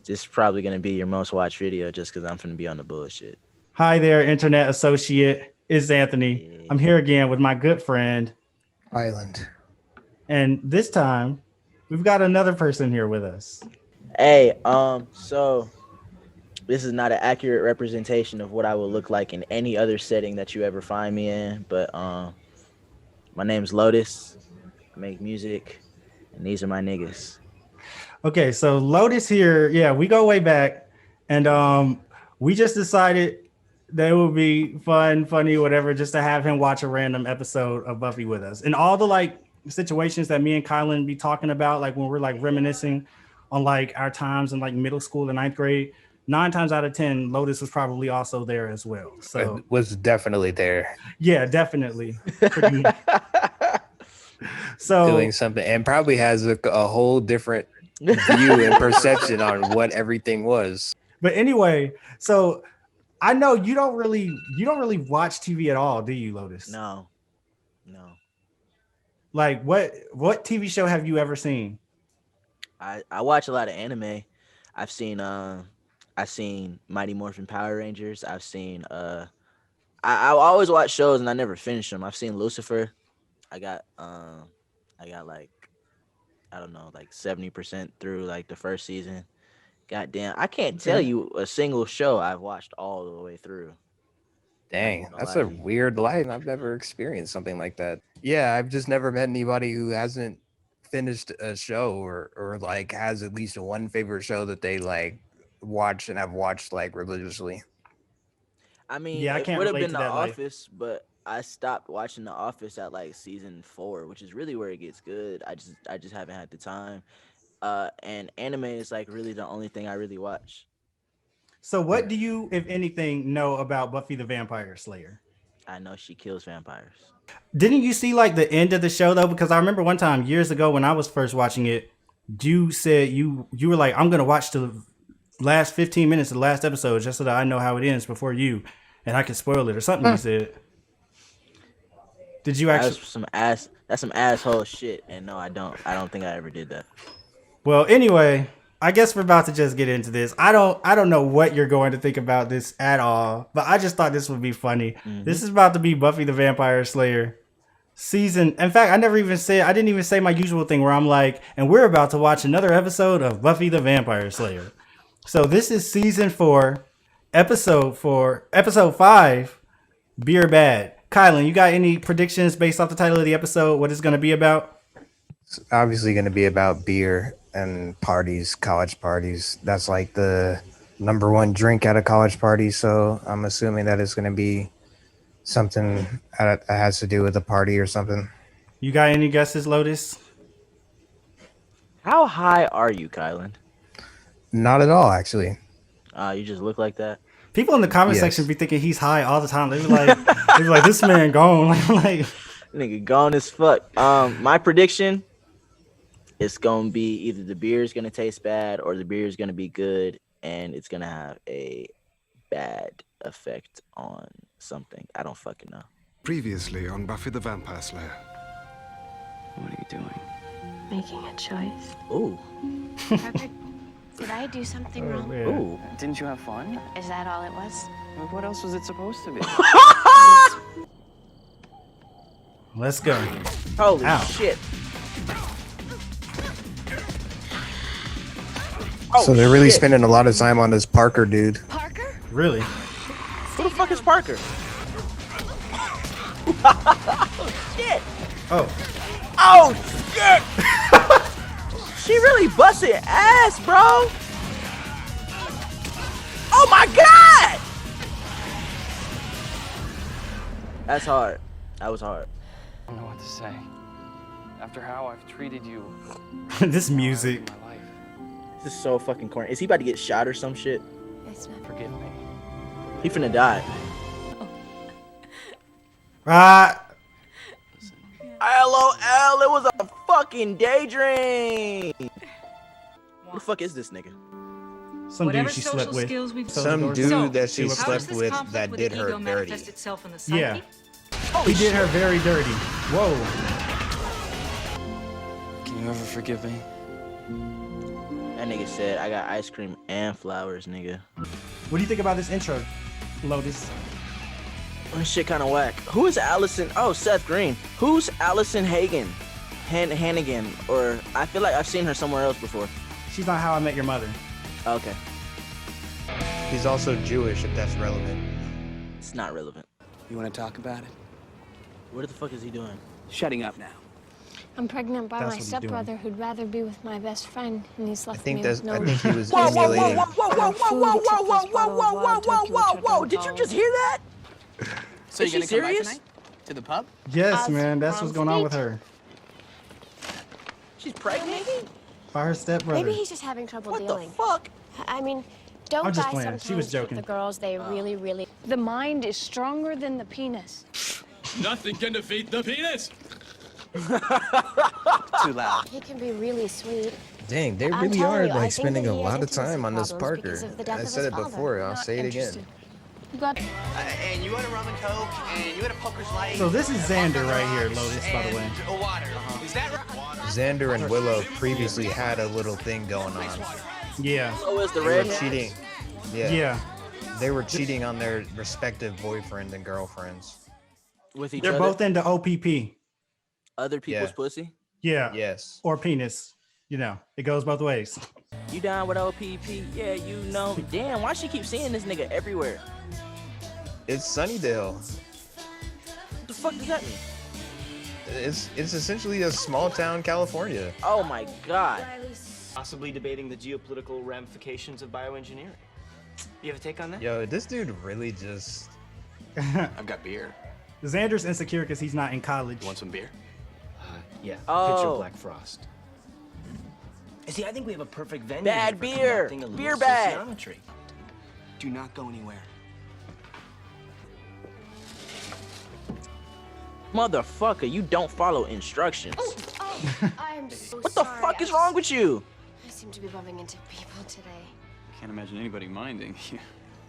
This is probably gonna be your most watched video just because I'm finna be on the bullshit. Hi there, internet associate. It's Anthony. I'm Yeah. here again with my good friend. Island. And this time, we've got another person here with us. Hey, so this is not an accurate representation of what I will look like in any other setting that you ever find me in, but my name's Lotus. I make music, and these are my niggas. Okay, so Lotus here. Yeah, we go way back. And we just decided that it would be fun, funny, whatever, just to have him watch a random episode of Buffy with us. And all the like situations that me and Kylan be talking about, like when we're like reminiscing on like our times in like middle school and ninth grade, 9 times out of 10, Lotus was probably also there as well. So It was definitely there yeah, definitely. Pretty much. So doing something and probably has a whole different view and perception on what everything was. but anyway, so I know you don't really watch TV at all, do you, Lotus? No, no. Like what TV show have you ever seen? I watch a lot of anime. I've seen Mighty Morphin Power Rangers. I always watch shows and I never finish them. I've seen Lucifer. I got I got like I don't know, like 70% through like the first season. God damn, I can't tell Okay. you a single show I've watched all the way through. Not even Dang, gonna that's lie a to you. weird life. I've never experienced something like that. Yeah, I've just never met anybody who hasn't finished a show or like has at least one favorite show that they like watch and have watched like religiously. I mean, Yeah, I it can't would have relate been to The that life. Office, but I stopped watching The Office at like season 4, which is really where it gets good. I just haven't had the time. And anime is like really the only thing I really watch. So Yeah. what do you, if anything, know about Buffy the Vampire Slayer? I know she kills vampires. Didn't you see like the end of the show though? Because I remember one time years ago when I was first watching it, you said you were like, I'm gonna watch the last 15 minutes of the last episode just so that I know how it ends before you and I can spoil it or something you said. Did you That's actually? some ass. That's some asshole shit. And no, I don't. I don't think I ever did that. Well, anyway, I guess we're about to just get into this. I don't know what you're going to think about this at all, but I just thought this would be funny. Hmm. This is about to be Buffy the Vampire Slayer season. In fact, I didn't even say my usual thing where I'm like, and we're about to watch another episode of Buffy the Vampire Slayer. So this is season 4, episode 5, Beer Bad. Kylan, you got any predictions based off the title of the episode? What it's going to be about? It's obviously going to be about beer and parties, college parties. That's like the number one drink at a college party. So I'm assuming that it's going to be something that has to do with a party or something. You got any guesses, Lotus? How high are you, Kylan? Not at all, actually. You just look like that. People in the comment section Yes. be thinking he's high all the time. They be like, this man gone. like, Nigga gone as fuck. My prediction is gonna be either the beer is gonna taste bad or the beer is gonna be good, and it's gonna have a bad effect on something. I don't fucking know. Previously on Buffy the Vampire Slayer. What are you doing? Making a choice. Ooh, Parker, did I do something wrong? man. ooh. Didn't you have fun? Is that all it was? What else was it supposed to be? Let's go. Holy Ow. shit. So they're really shit. spending a lot of time on this Parker dude. Parker? Really? Who the fuck is Parker? Shit. Oh, Oh shit. She really busted ass, bro. Oh my god. That's hard. That was hard. I don't know what to say. After how I've treated you this in music. my life, This is so fucking corny. Is he about to get shot or some shit? Yes, ma'am. forgive me. He finna die. Ah, LOL, it was a fucking daydream. Who the fuck is this nigga? some dude she slept with. Some dude So, that she how does slept with that did her dirty. Itself in the psyche? Yeah. He did her very dirty. Whoa. Can you ever forgive me? That nigga said, I got ice cream and flowers, nigga. What do you think about this intro, Lotus? This shit kind of whack. Who is Allison? Oh, Seth Green. Who's Allison Hagen? Hannigan? Or I feel like I've seen her somewhere else before. She's on How I Met Your Mother. Okay. He's also Jewish, if that's relevant. It's not relevant. You want to talk about it? What the fuck is he doing? Shutting up now. I'm pregnant by That's my what he's stepbrother who'd rather be with my best friend, and he's left me with no I think he was Whoa, whoa, whoa, emulating. whoa, whoa, whoa, whoa, whoa, whoa, whoa, whoa, whoa, whoa, whoa! Did you just hear that? So Is you she gonna come by serious? tonight? To the pub? Yes, As man. That's what's going on with speech. her. She's pregnant? By her stepbrother. Maybe he's just having trouble What the dealing. fuck? I mean, don't I'm just guys playing. sometimes She was treat joking. the girls they really. The mind is stronger than the penis. Nothing can defeat the penis. Too loud. He can be really sweet. Dang, they I'm really telling are you, I like think spending that a he has lot of intimacy time on this problems Parker. because of the death I of said his it father. before. I'll Not say it interested. again. You got And you had a rum and coke, and you had a poker's light. So this is Xander right here, Lotus, by the way. A water. Is that right? Xander and Willow previously had a little thing going on. Yeah. So is the They red? were cheating. Yeah. Yeah. They were cheating on their respective boyfriends and girlfriends. With each They're other? both into OPP. Other people's Yeah. pussy? Yeah. Yes. Or penis. You know, it goes both ways. You down with OPP? Yeah, you know. Damn, why she keep seeing this nigga everywhere? It's Sunnydale. What the fuck does that mean? It's essentially a small town California. Oh my god. Possibly debating the geopolitical ramifications of bioengineering. You have a take on that? Yo, this dude really just I've got beer. Xander's insecure because he's not in college. You want some beer? Yeah. Oh. Picture Black Frost. See, I think we have a perfect venue Bad here for beer. conducting a Beer little bag. sociometry. Do not go anywhere. Motherfucker, you don't follow instructions. I'm so What the sorry. fuck is wrong with you? I seem to be bumping into people today. Can't imagine anybody minding.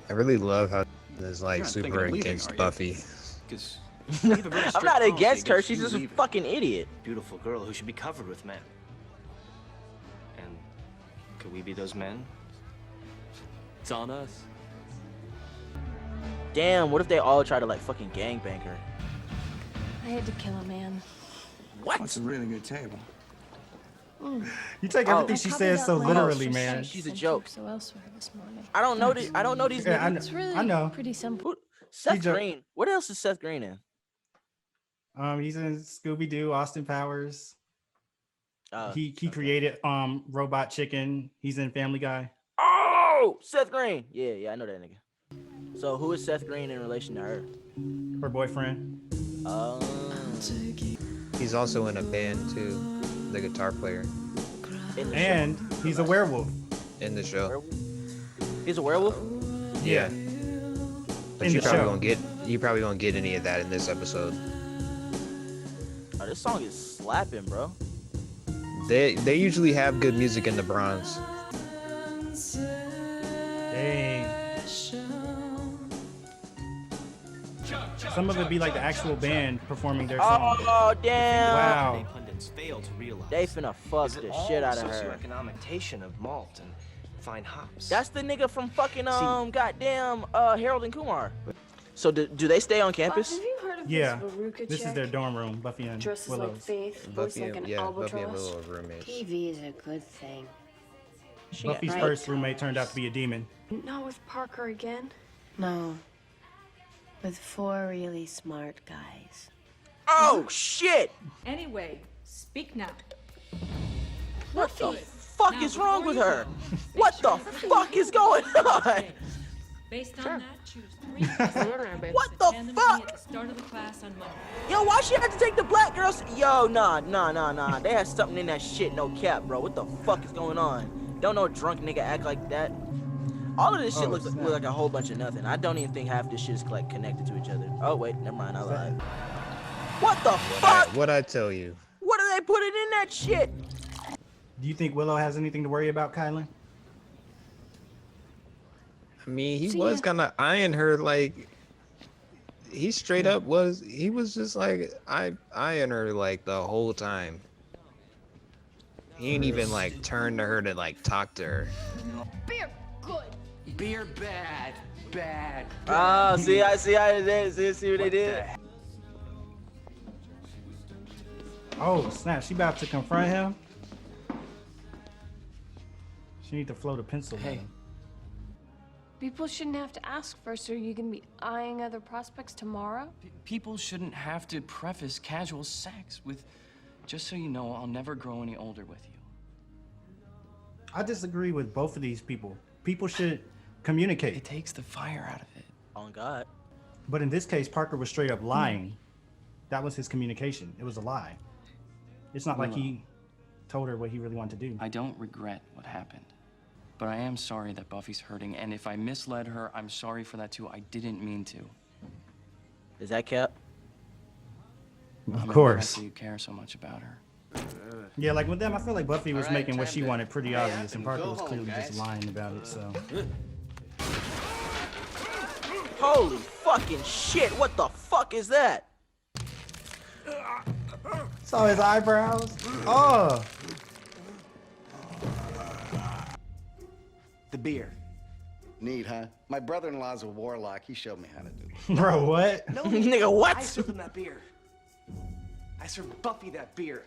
I really love how is like You're not thinking super of leaving, against are you? Buffy. Because I'm not against her, she's just a fucking idiot. Beautiful girl who should be covered with men. And could we be those men? It's on us. Damn, what if they all try to like fucking gangbang her? I had to kill a man. What? That's a really good table. You take Oh. everything she says so literally, man. She's a joke. So elsewhere this morning. I don't know these Yeah, I niggas. know. It's really I know. pretty simple. Who- Seth joke. Green. What else is Seth Green in? He's in Scooby Doo, Austin Powers. Uh, He created Robot Chicken. He's in Family Guy. Oh, Seth Green. Yeah, I know that nigga. So who is Seth Green in relation to her? Her boyfriend. He's also in a band too, the guitar player In the And he's a werewolf. in the show. show. He's a werewolf. Yeah. But In you the probably show. won't get any of that in this episode. Oh, this song is slapping, bro. They usually have good music in the Bronx. Dang. Some of it be like the actual band performing their song. Oh damn! Wow. Pundits fail to realize. They finna fuck is it the all shit out of her. socioeconomic rotation of malt and fine hops. That's the nigga from fucking goddamn Harold and Kumar. So do they stay on campus? Have you heard of Yeah. this Veruca This is chick? their dorm room, Buffy and Dresses like Willow's. Faith, voice Buffy like and an Buffy and albatross. Willow are roommates. TV is a good thing. She got- Buffy's Right. first roommate turned out to be a demon. Not with Parker again? No. With 4 really smart guys. Oh shit! Anyway, speak now. What the fuck is wrong with her? What the fuck is going on? Based on that, choose 3 questions. What the Hand them to me fuck? at the start of the class on Monday. Yo, why she have to take the black girls? Yo, nah. They had something in that shit, no cap, bro. What the fuck is going on? Don't no drunk nigga act like that. All of this shit looks like a whole bunch of nothing. I don't even think half this shit is like connected to each other. Oh wait, never mind, I lied. What the fuck? What I tell you? What are they putting in that shit? Do you think Willow has anything to worry about, Kylan? I mean, he was kind of eyeing her like. He straight up was. He was just like eyeing her like the whole time. He ain't even like turn to her to like talk to her. Beer, good. Beer bad. Bad. Oh, see, I see how they did. See what they did. Oh snap! She about to confront him. She need to float a pencil. Hey. People shouldn't have to ask first, or you can be eyeing other prospects tomorrow. People shouldn't have to preface casual sex with, just so you know, I'll never grow any older with you. I disagree with both of these people. People should communicate. It takes the fire out of it. On God. But in this case, Parker was straight up lying. That was his communication. It was a lie. It's not like he told her what he really wanted to do. I don't regret what happened, but I am sorry that Buffy's hurting, and if I misled her, I'm sorry for that too. I didn't mean to. Is that Cap? Of course. That you care so much about her. Yeah, like with them, I feel like Buffy was All right, making what time she to wanted pretty pay obvious, up and and Parker go was home, clearly just guys. lying about it. So Holy fucking shit! What the fuck is that? saw his eyebrows. Oh, The beer. Neat, huh? My brother-in-law's a warlock. He showed me how to do it. bro, what? No, Nigga, what? I served him that beer. I served Buffy that beer.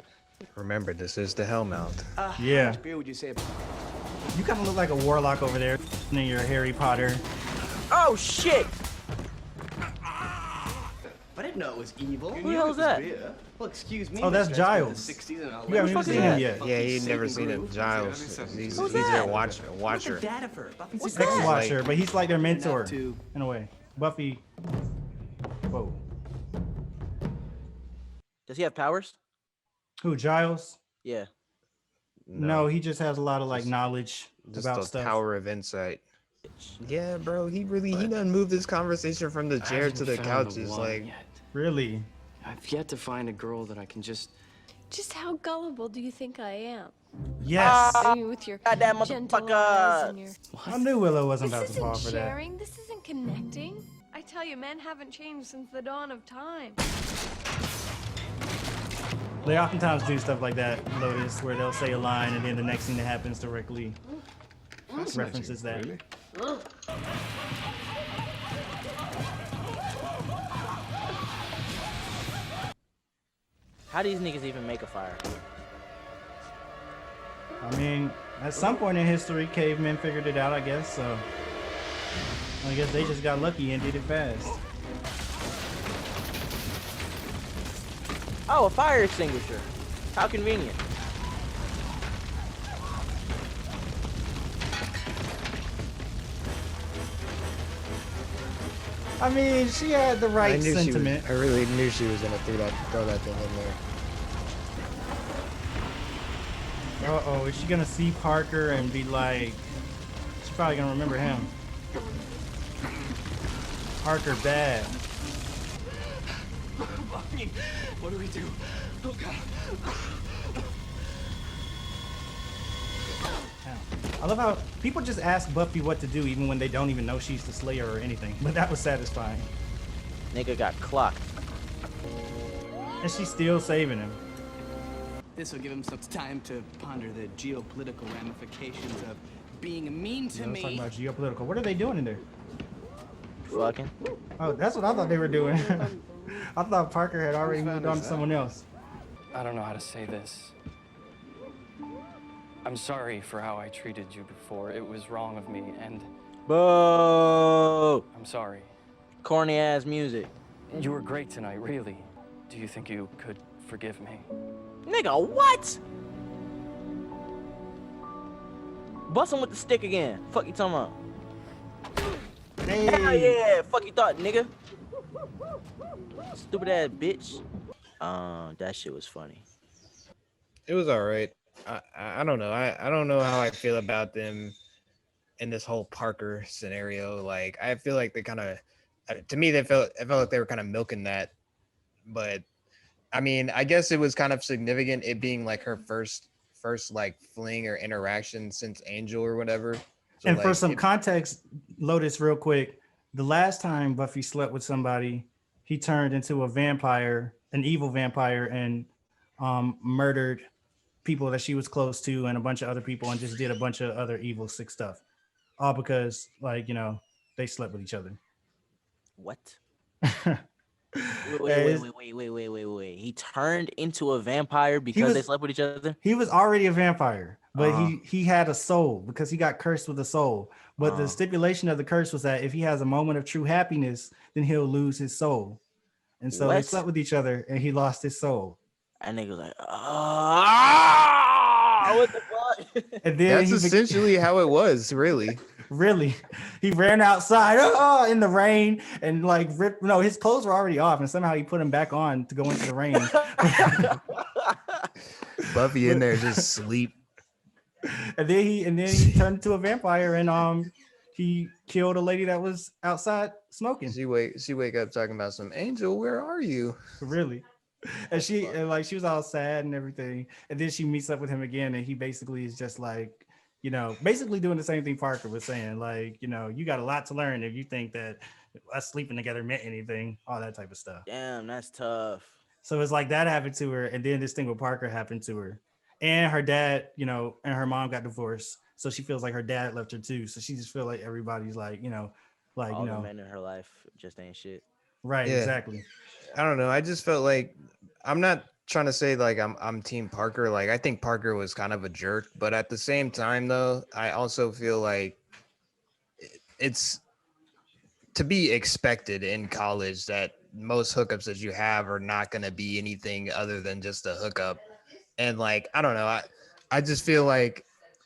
Remember, this is the Hellmouth. Yeah. How much beer would you say? You kind of look like a warlock over there in your Harry Potter. Oh shit! I didn't know it was evil. Who the hell is that? Well, excuse me. Oh, that's Mr. Giles. The 60s and all You haven't even fuck is seen that? him yet. Yeah, he'd Saving never seen it. Groove. Giles. He's Who's their that? What's watcher. the dad of her? Buffy's What's a that? Ex-watcher, but he's like their mentor Enough to- in a way. Buffy. Whoa. Does he have powers? Who? Giles? Yeah. No, he just has a lot of like knowledge just about the stuff. power of insight. Yeah, bro, he done moved this conversation from the chair to the couches. Like, yet. Really? I've yet to find a girl that I can just. Just how gullible do you think I am? Yes. I mean, with your Goddamn gentle motherfucker. eyes and your... I knew Willow wasn't This about to fall isn't for that. sharing. This isn't connecting. I tell you, men haven't changed since the dawn of time. They oftentimes do stuff like that, Lotus, where they'll say a line and then the next thing that happens directly references that. How do these niggas even make a fire? I mean, at some point in history, cavemen figured it out, I guess, so I guess they just got lucky and did it fast. Oh, a fire extinguisher. How convenient. I mean, she had the right sentiment. I really knew she was gonna throw that thing in there. Uh-oh, is she gonna see Parker and be like, she's probably gonna remember him. Parker bad. Buffy, what do we do? Oh, God. I love how people just ask Buffy what to do even when they don't even know she's the Slayer or anything. But that was satisfying. Nigga got clocked. And she's still saving him. This will give him some time to ponder the geopolitical ramifications of being mean to I was me. talking about geopolitical. What are they doing in there? Fucking. Oh, that's what I thought they were doing. I thought Parker had already moved on to someone else. I don't know how to say this. I'm sorry for how I treated you before. It was wrong of me, and Boo! I'm sorry. Corny ass music. You were great tonight, really. Do you think you could forgive me? Nigga, what? Bust him with the stick again. Fuck you talking about? Hey. Hell yeah! Fuck you thought, nigga. Stupid ass bitch. That shit was funny. It was all right. I don't know. I don't know how I feel about them in this whole Parker scenario. Like, I feel like they kind of, to me, I felt like they were kind of milking that. But I mean, I guess it was kind of significant it being like her first like fling or interaction since Angel or whatever. So, And like, for some context, Lotus, real quick, the last time Buffy slept with somebody, he turned into a vampire, an evil vampire, and murdered people that she was close to and a bunch of other people and just did a bunch of other evil sick stuff, all because like they slept with each other. What? And it's- Wait. He turned into a vampire he because they was slept with each other? he was already a vampire, but Uh-huh. he had a soul because he got cursed with a soul. But the Uh-huh. stipulation of the curse was that if he has a moment of true happiness, then he'll lose his soul. And so they What? slept with each other and he lost his soul. And nigga was like, ah, what the fuck? And then That's essentially how it was, really. really, he ran outside in the rain and like ripped. No, his clothes were already off, and somehow he put them back on to go into the rain. Buffy in there just sleep. And then he turned into a vampire and he killed a lady that was outside smoking. She wake up talking about some Angel. Where are you? Really. And she was all sad and everything. And then she meets up with him again, and he basically is just like, basically doing the same thing Parker was saying. Like, you got a lot to learn if you think that us sleeping together meant anything, all that type of stuff. Damn, that's tough. So it's like that happened to her, and then this thing with Parker happened to her. And her dad, and her mom got divorced. So she feels like her dad left her too. So she just feels like everybody's like, All the men in her life just ain't shit. Right, Yeah. exactly. I don't know. I just felt like I'm not trying to say like I'm team Parker. Like I think Parker was kind of a jerk, but at the same time though, I also feel like it's to be expected in college that most hookups that you have are not going to be anything other than just a hookup. And like I don't know, I just feel like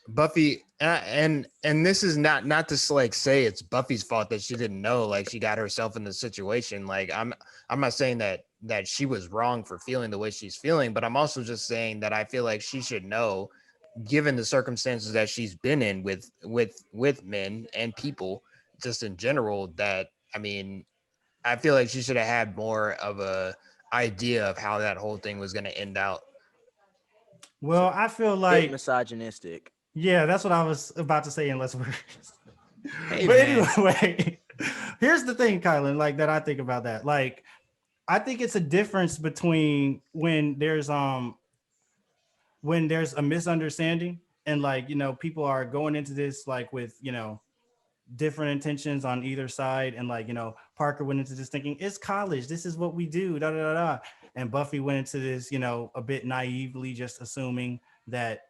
Buffy and this is not to like say it's Buffy's fault that she didn't know, like she got herself in the situation. Like I'm not saying that she was wrong for feeling the way she's feeling, but I'm also just saying that I feel like she should know, given the circumstances that she's been in with men and people just in general, that I mean, I feel like she should have had more of a idea of how that whole thing was going to end out. Well, I feel Bit like misogynistic. yeah, that's what I was about to say in less words. Hey, But man. anyway, here's the thing, Kylan, like that I think about that. Like, I think it's a difference between when there's a misunderstanding and like, people are going into this like with, different intentions on either side. And like, Parker went into this thinking it's college. This is what we do. Da, da, da, da. And Buffy went into this, a bit naively, just assuming that,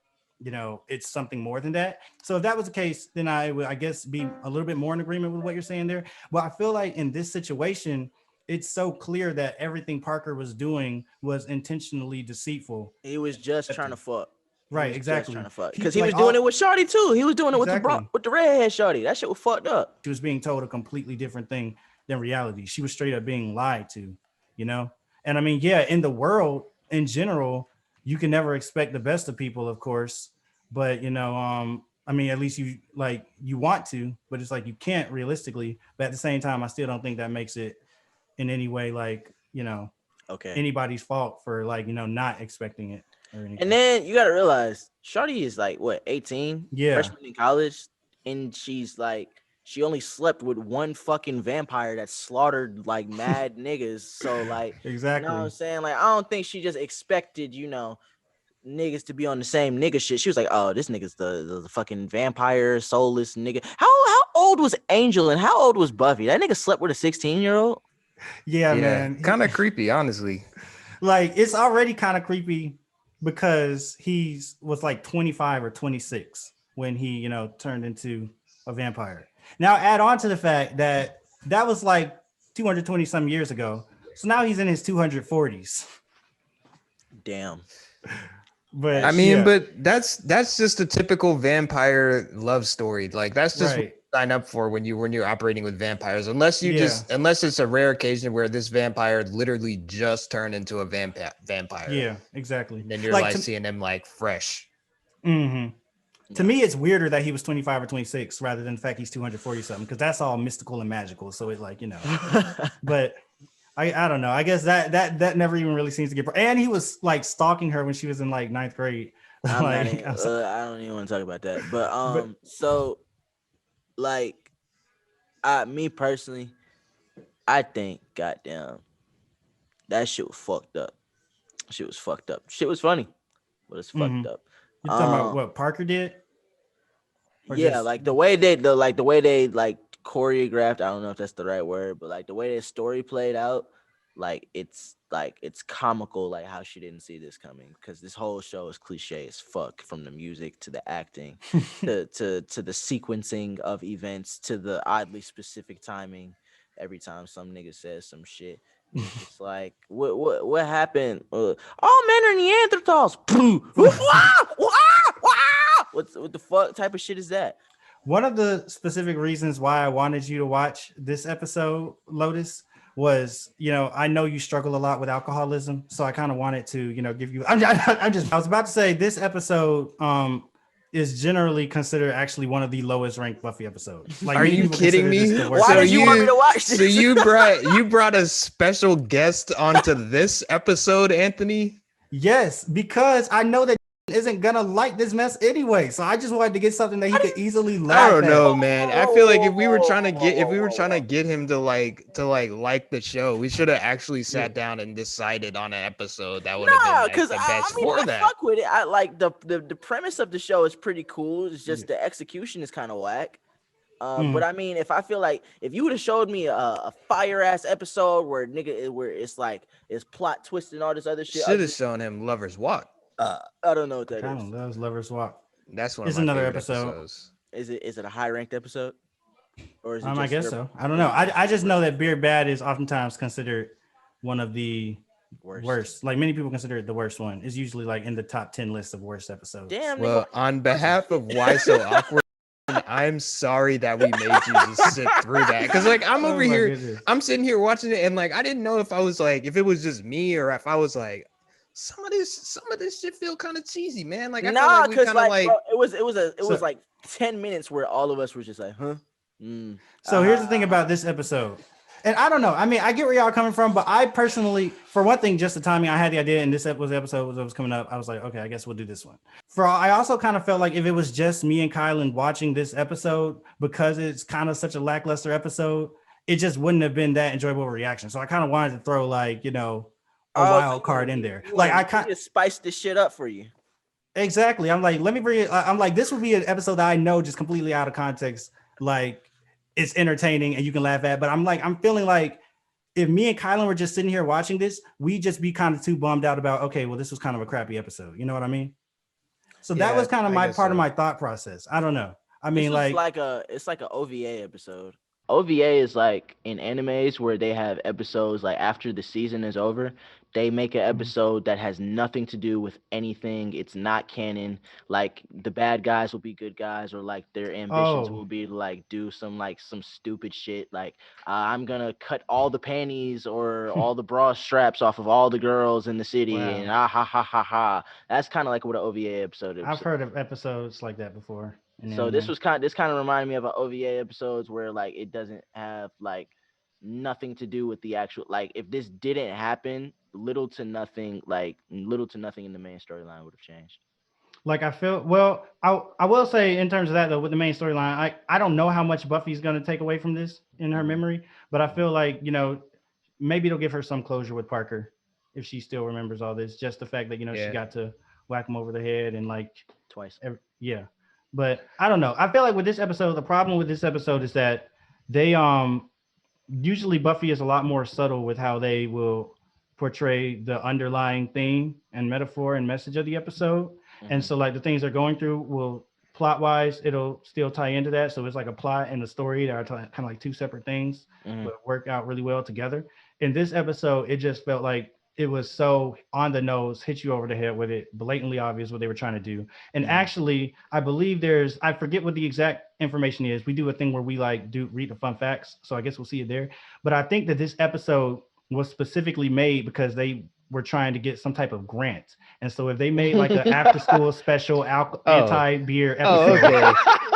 it's something more than that. So if that was the case, then I would, I guess, be a little bit more in agreement with what you're saying there. But I feel like in this situation, it's so clear that everything Parker was doing was intentionally deceitful. He was just trying to fuck. Right, exactly. Because he was doing it with Shorty too. He was doing it Exactly. with the redhead Shorty. That shit was fucked up. She was being told a completely different thing than reality. She was straight up being lied to, And I mean, yeah, in the world in general, you can never expect the best of people, of course. But I mean, at least you want to, but it's like you can't realistically. But at the same time, I still don't think that makes it in any way like Okay. anybody's fault for like not expecting it or anything. And then you gotta realize Shorty is like what, 18? Yeah. Freshman in college. And she's like, she only slept with one fucking vampire that slaughtered like mad niggas. So like Exactly. You know what I'm saying? Like, I don't think she just expected, niggas to be on the same nigga shit. She was like, oh, this nigga's the fucking vampire, soulless nigga. How old was Angel and how old was Buffy? That nigga slept with a 16-year-old? Yeah, man. Kind of creepy, honestly. Like, it's already kind of creepy because was like 25 or 26 when he, turned into a vampire. Now, add on to the fact that was like 220 some years ago. So now he's in his 240s. Damn. But I mean, yeah. but that's just a typical vampire love story. Like that's just what you sign up for when you're operating with vampires. Unless it's a rare occasion where this vampire literally just turned into a vampire. Yeah, exactly. And then you're like seeing him like fresh. Mm-hmm. To me, it's weirder that he was 25 or 26 rather than the fact he's 240 something, because that's all mystical and magical. So it's like, but I don't know. I guess that never even really seems to get. And he was like stalking her when she was in like 9th grade. I don't even want to talk about that. But so like, me personally, I think, goddamn, that shit was fucked up. Shit was fucked up. Shit was funny, but it's fucked up. You're talking about what Parker did? Or Yeah, just like the way they like choreographed. I don't know if that's the right word, but like the way the story played out, like it's comical, like how she didn't see this coming, because this whole show is cliche as fuck, from the music to the acting to the sequencing of events to the oddly specific timing every time some nigga says some shit. And it's just like, what happened? All men are Neanderthals. What the fuck type of shit is that? one of the specific reasons why I wanted you to watch this episode, Lotus, was, I know you struggle a lot with alcoholism, so I kind of wanted to, give you. I was about to say this episode is generally considered actually one of the lowest ranked Buffy episodes. Like, are many you people kidding consider this me? the worst Why episode. did you want me to watch this? So you brought a special guest onto this episode, Anthony? Yes, because I know that isn't gonna like this mess anyway. So I just wanted to get something that he could easily laugh I don't at. know, man. I feel like if we were trying to get him to like the show, we should have actually sat down and decided on an episode that would have been like the best for I that. fuck with it. I like the premise of the show is pretty cool. It's just the execution is kind of whack. But I mean, if you would have showed me a fire ass episode where it's like it's plot twist and all this other shit, Should have shown him Lover's Walk. I don't know what that Kind is. of loves Lovers Walk. That's one It's of my another favorite episode. episodes. Is it a high ranked episode, or is it? I guess so. I don't know. I just know that Beer Bad is oftentimes considered one of the worst. Like, many people consider it the worst one. It's usually like in the top 10 list of worst episodes. Damn. Well, on behalf of Why So Awkward, I'm sorry that we made you just sit through that, because like I'm over here, goodness. I'm sitting here watching it, and like I didn't know if it was just me or if I was like, some of this shit feel kind of cheesy, man. Like I feel like we because kind of like bro, it was like 10 minutes where all of us were just like, huh. So here's the thing about this episode. And I don't know. I mean, I get where y'all coming from, but I personally, for one thing, just the timing, I had the idea, and this episode was coming up. I was like, okay, I guess we'll do this one. I also kind of felt like if it was just me and Kylan watching this episode, because it's kind of such a lackluster episode, it just wouldn't have been that enjoyable reaction. So I kind of wanted to throw like, a wild card in there. Like I kind of spice this shit up for you. Exactly. I'm like, let me bring it. I'm like, this would be an episode that I know just completely out of context. Like, it's entertaining and you can laugh at, but I'm feeling like if me and Kylan were just sitting here watching this, we'd just be kind of too bummed out about, okay, well, this was kind of a crappy episode. You know what I mean? So that was kind of my part of my thought process. I don't know. I mean, it's like an OVA episode. OVA is like in animes where they have episodes like after the season is over, they make an episode that has nothing to do with anything. It's not canon. Like the bad guys will be good guys, or like their ambitions will be to like do some stupid shit. Like I'm gonna cut all the panties or all the bra straps off of all the girls in the city, and ha ha ha. That's kind of like what an OVA episode is. I've heard of episodes like that before. So this kind of reminded me of an OVA episodes where like it doesn't have like nothing to do with the actual, like if this didn't happen, little to nothing in the main storyline would have changed. Like I will say in terms of that though, with the main storyline, I don't know how much Buffy's going to take away from this in her memory, but I feel like, maybe it'll give her some closure with Parker if she still remembers all this. Just the fact that, she got to whack him over the head and like twice. But I don't know. I feel like with this episode, the problem with this episode is that they usually Buffy is a lot more subtle with how they will portray the underlying theme and metaphor and message of the episode. And so like the things they're going through will plot wise, it'll still tie into that. So it's like a plot and a story that are kind of like two separate things, but work out really well together. In this episode, it just felt like it was so on the nose, hit you over the head with it, blatantly obvious what they were trying to do. And actually, I believe I forget what the exact information is. We do a thing where we read the fun facts. So I guess we'll see it there. But I think that this episode was specifically made because they were trying to get some type of grant. And so if they made like an after school special anti-beer episode,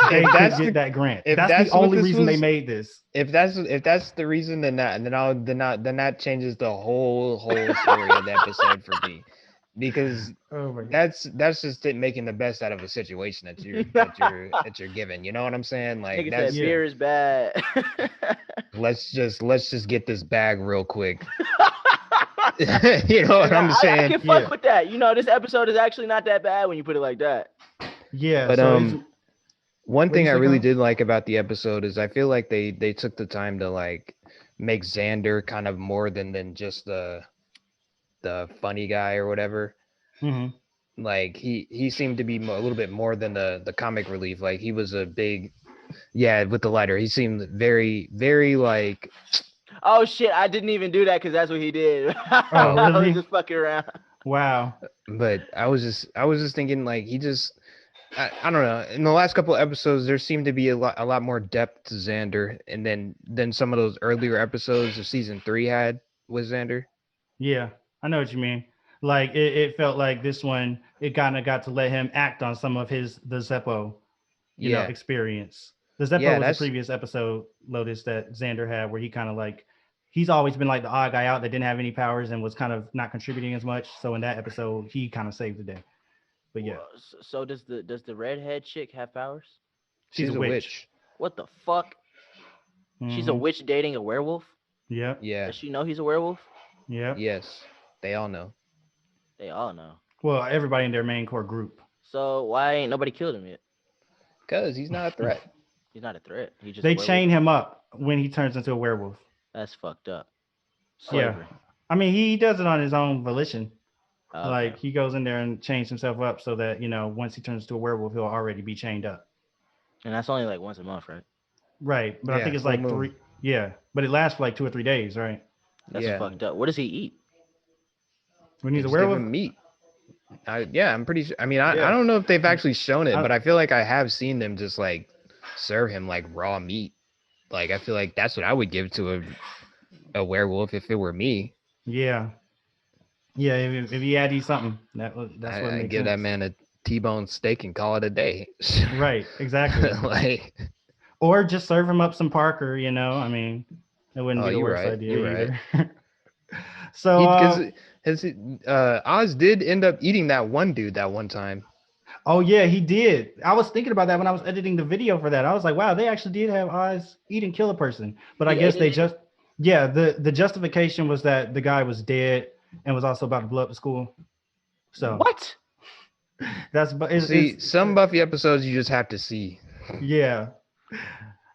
they could get that grant. That's the only reason they made this. If that's the reason, then that changes the whole story of the episode for me, because that's just it, making the best out of a situation that you're given. You know what I'm saying? Like that's beer is bad. let's just get this bag real quick. You know what I'm saying? I can fuck with that. This episode is actually not that bad when you put it like that. Yeah. But So it's one what you thing I say, really Colin? did like about the episode is I feel like they took the time to like make Xander kind of more than just the funny guy or whatever. Hmm. Like he seemed to be a little bit more than the comic relief. Like he was a big yeah with the lighter. He seemed very like Oh shit! I didn't even do that because that's what he did. Oh, oh, I was really? just fucking around. Wow. but I was just thinking like he just I don't know. In the last couple of episodes, there seemed to be a lot more depth to Xander, and then some of those earlier episodes of season 3 had with Xander. Yeah, I know what you mean. Like it felt like this one, it kind of got to let him act on some of the Zeppo, Yeah, experience. The Zeppo yeah, was a that's previous episode, Lotus, that Xander had, where he kind of like he's always been like the odd guy out that didn't have any powers and was kind of not contributing as much. So in that episode, he kind of saved the day. But yeah, So does the redhead chick have powers? she's a she's a witch. witch. What the fuck? She's a Hmm. witch dating a werewolf. Yep. Yeah, Does she know he's a werewolf? Yep. yes, they all know. They all know. Well, everybody in their main core group. So why ain't nobody killed him yet? Cause he's not a threat. He's not a threat. He's just a They werewolf. chain him up when he turns into a werewolf. That's fucked up. Yeah. Slavery. I mean, he does it on his own volition. Okay. Like he goes in there and chains himself up so that once he turns to a werewolf, he'll already be chained up. And that's only like once a month, right? Right, but I Yeah, think it's full like moon. 3. Yeah, but it lasts for like 2 or 3 days, right? That's Yeah. fucked up. What does he eat? When he's a Just give werewolf. him meat. Yeah, I'm pretty sure. I mean, I Yeah. don't know if they've actually shown it, I- but I feel like I have seen them just like serve him like raw meat. Like I feel like that's what I would give to a werewolf if it were me. Yeah, yeah. If he had to eat something, that's what I makes give that sense. man a T-bone steak and call it a day. Right, exactly. Like, Or just serve him up some Parker. I mean, it wouldn't oh, be the you're worst right. idea You're right. either. So, Because Oz did end up eating that one dude that one time. oh yeah, he did. I was thinking about that when I was editing the video for that. I was like, wow, they actually did have Oz eat and kill a person. But I He guess ate they it? just, yeah, the justification was that the guy was dead and was also about to blow up the school. So What? that's but See, some Buffy episodes you just have to see. yeah.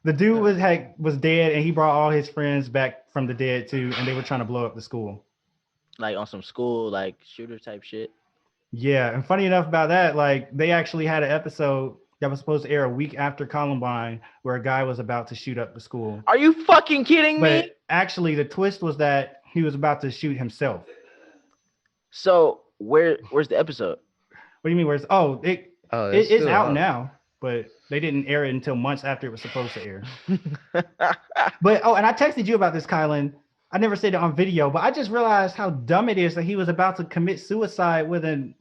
The dude was dead and he brought all his friends back from the dead too, and they were trying to blow up the school. Like on some school like shooter type shit. Yeah, and funny enough about that, like they actually had an episode that was supposed to air a week after Columbine where a guy was about to shoot up the school. Are you fucking kidding me? But actually the twist was that he was about to shoot himself. So where's the episode? What do you mean where's it's still out now, but they didn't air it until months after it was supposed to air. But and I texted you about this, Kylan. I never said it on video, but I just realized how dumb it is that he was about to commit suicide with an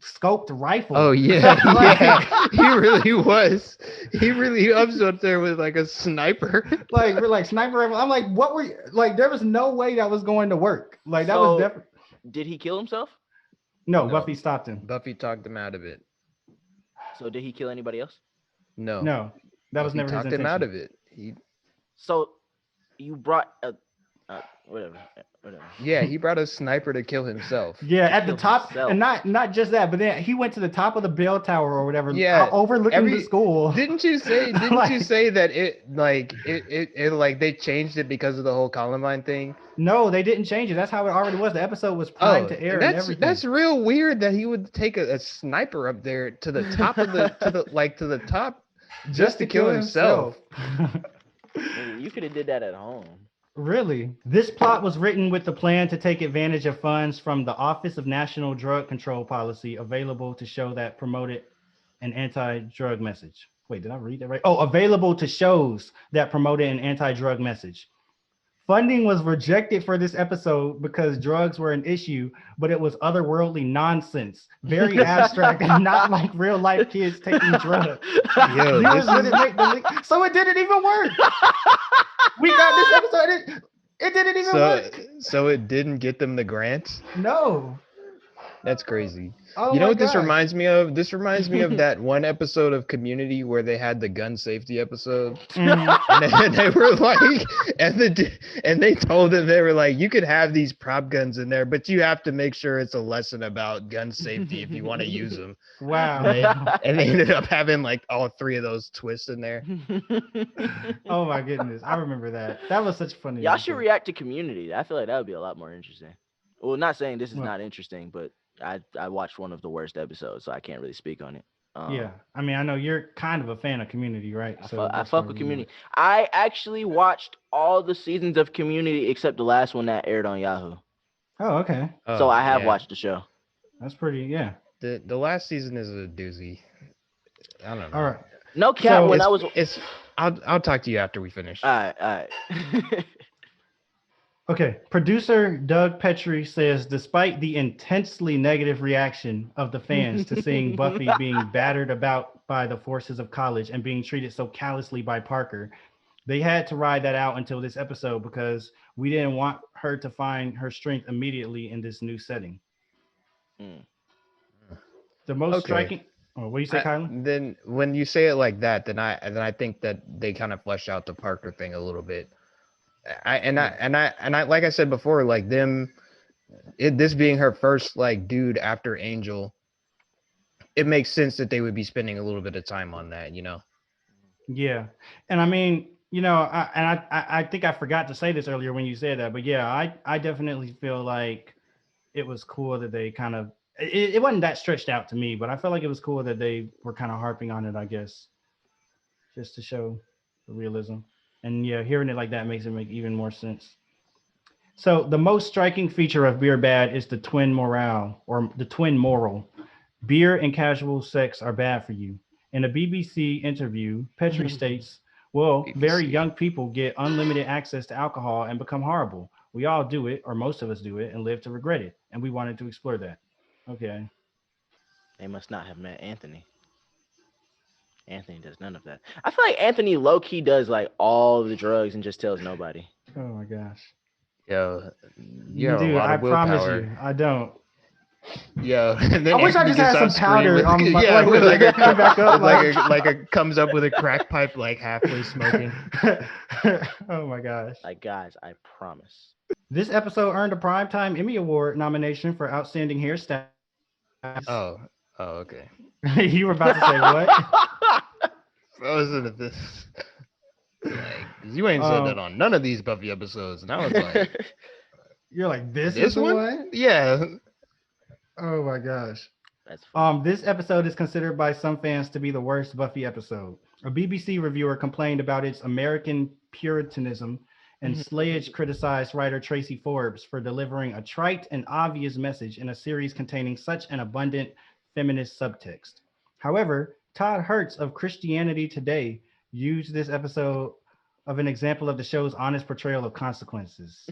scoped rifle. Oh yeah, yeah, he really was. He was up there with like a sniper. like sniper rifle. I'm like, what were you like? There was no way that was going to work. Like that was definitely. Did he kill himself? No, Buffy stopped him. Buffy talked him out of it. So did he kill anybody else? No, that was Buffy never his talked intention. him out of it. So you brought whatever. Yeah, he brought a sniper to kill himself. Yeah, at the killed top, himself. and not just that, but then he went to the top of the bell tower or whatever. Yeah, overlooking the school. Didn't you say that it they changed it because of the whole Columbine thing? No, they didn't change it. That's how it already was. The episode was primed to air and everything. That's real weird that he would take a sniper up there to the top of to the top just to kill himself. Nigga, you could have did that at home. Really? This plot was written with the plan to take advantage of funds from the Office of National Drug Control Policy available to show that promoted an anti-drug message. Wait, did I read that right? Oh, available to shows that promoted an anti-drug message. Funding was rejected for this episode because drugs were an issue, but it was otherworldly nonsense, very abstract, and not like real life kids taking drugs. Yo, Viewers didn't make the link, so it didn't even work. We got this episode. It didn't even work. So it didn't get them the grant. No. That's crazy. Oh You know my what this gosh. reminds me of? This reminds me of that one episode of Community where they had the gun safety episode, Mhm. and then they were like, and they told them they were like, you could have these prop guns in there, but you have to make sure it's a lesson about gun safety if you want to use them. And they Wow. and they ended up having like all three of those twists in there. Oh my goodness. I remember that. That was such a funny Y'all should episode. react to Community. I feel like that would be a lot more interesting. Well, not saying this is Well, not interesting, but I watched one of the worst episodes, so I can't really speak on it. yeah. I mean, I know you're kind of a fan of Community, right? So I that's fuck why with we Community. I actually watched all the seasons of Community except the last one that aired on Yahoo. Oh, okay. So Oh I have yeah, watched the show. That's pretty. Yeah. the last season is a doozy. I don't All know. right. No cap. So- When It's I was it's. I'll talk to you after we finish. all right. Okay, producer Doug Petrie says despite the intensely negative reaction of the fans to seeing Buffy being battered about by the forces of college and being treated so callously by Parker, they had to ride that out until this episode because we didn't want her to find her strength immediately in this new setting. Mm. The most Okay. striking. Oh, what do you say, Kylan? Then when you say it like that, then I think that they kind of flesh out the Parker thing a little bit. I like I said before, like this being her first like dude after Angel, it makes sense that they would be spending a little bit of time on that, you know. Yeah, and I mean, I think I forgot to say this earlier when you said that, but yeah, I definitely feel like it was cool that they kind of it wasn't that stretched out to me, but I felt like it was cool that they were kind of harping on it, I guess, just to show the realism. And yeah, hearing it like that makes it make even more sense. So the most striking feature of Beer Bad is the twin morale or the twin moral. Beer and casual sex are bad for you. In a BBC interview, Petrie states, well, very BBC. young people get unlimited access to alcohol and become horrible. We all do it, or most of us do it, and live to regret it. And we wanted to explore that. Okay. They must not have met Anthony. Anthony does none of that. I feel like Anthony low key does like all the drugs and just tells nobody. Oh my gosh. Yo, you have a Dude, lot I of promise willpower. you, I don't. Yo, and then I wish I Anthony just had gets some off powder screen on with, my yeah, like, with like a come back up like a comes up with a crack pipe like halfway smoking. Oh my gosh. Like guys, I promise. This episode earned a Primetime Emmy Award nomination for Outstanding Hairstyle. Oh, okay. You were about to say what? Frozen at this. Like, 'cause you ain't said that on none of these Buffy episodes, and I was like, You're like, this this is the one? Yeah. Oh my gosh. That's funny. This episode is considered by some fans to be the worst Buffy episode. A BBC reviewer complained about its American puritanism, and Slayage criticized writer Tracy Forbes for delivering a trite and obvious message in a series containing such an abundant feminist subtext. However, Todd Hertz of Christianity Today used this episode of an example of the show's honest portrayal of consequences.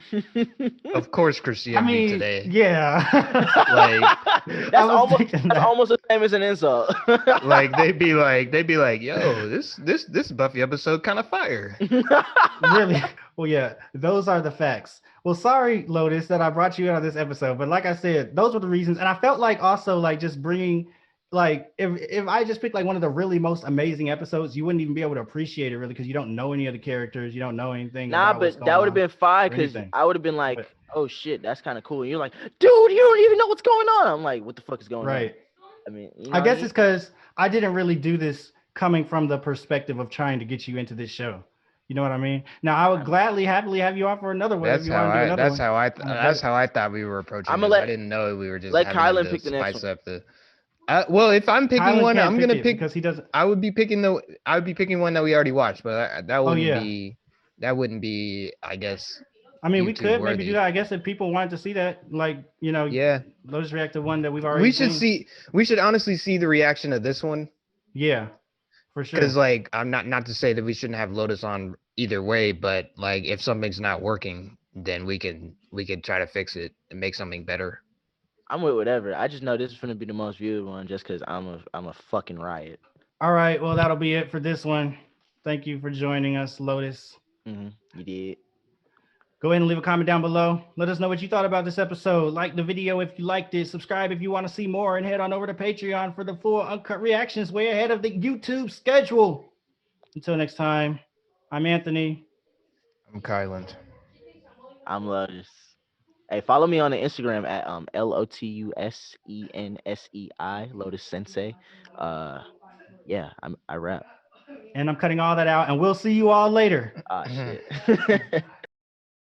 Of course, Christianity Today. Yeah. Like, that's almost the same as an insult. like they'd be like, yo, this Buffy episode kind of fire. Really? Well, yeah, those are the facts. Well, sorry, Lotus, that I brought you out of this episode, but like I said, those were the reasons. And I felt like also like just bringing, like, if I just picked like one of the really most amazing episodes, you wouldn't even be able to appreciate it really because you don't know any of the characters, you don't know anything. Nah, but that would have been fine because I would have been like, oh shit, that's kind of cool. And you're like, dude, you don't even know what's going on. I'm like, what the fuck is going on? Right. I mean, I guess it's because I didn't really do this coming from the perspective of trying to get you into this show. You know what I mean? Now I would gladly, happily have you on for another one. That's how I thought we were approaching. I didn't know we were just let having Kylan pick the next one. up the. Well, if I'm picking Kylan one, can't I'm gonna it pick because he doesn't. I would be picking one that we already watched, but that wouldn't be. I guess. I mean, we YouTube could worthy. maybe do that. I guess if people wanted to see that, like, you know, Yeah. Lotus react to one that we've already We should seen. we should honestly see the reaction of this one. Yeah, for sure. Because like I'm not to say that we shouldn't have Lotus on either way, but like if something's not working, then we can try to fix it and make something better. I'm with whatever. I just know this is gonna be the most viewed one just because I'm a fucking riot. All right, well that'll be it for this one. Thank you for joining us, Lotus. You did. Go ahead and leave a comment down below. Let us know what you thought about this episode. Like the video if you liked it. Subscribe if you want to see more. And head on over to Patreon for the full uncut reactions way ahead of the YouTube schedule. Until next time, I'm Anthony. I'm Kyland. I'm Lotus. Hey, follow me on the Instagram at LOTUSENSEI Lotus Sensei. Yeah, I rap. And I'm cutting all that out. And we'll see you all later. Ah, shit.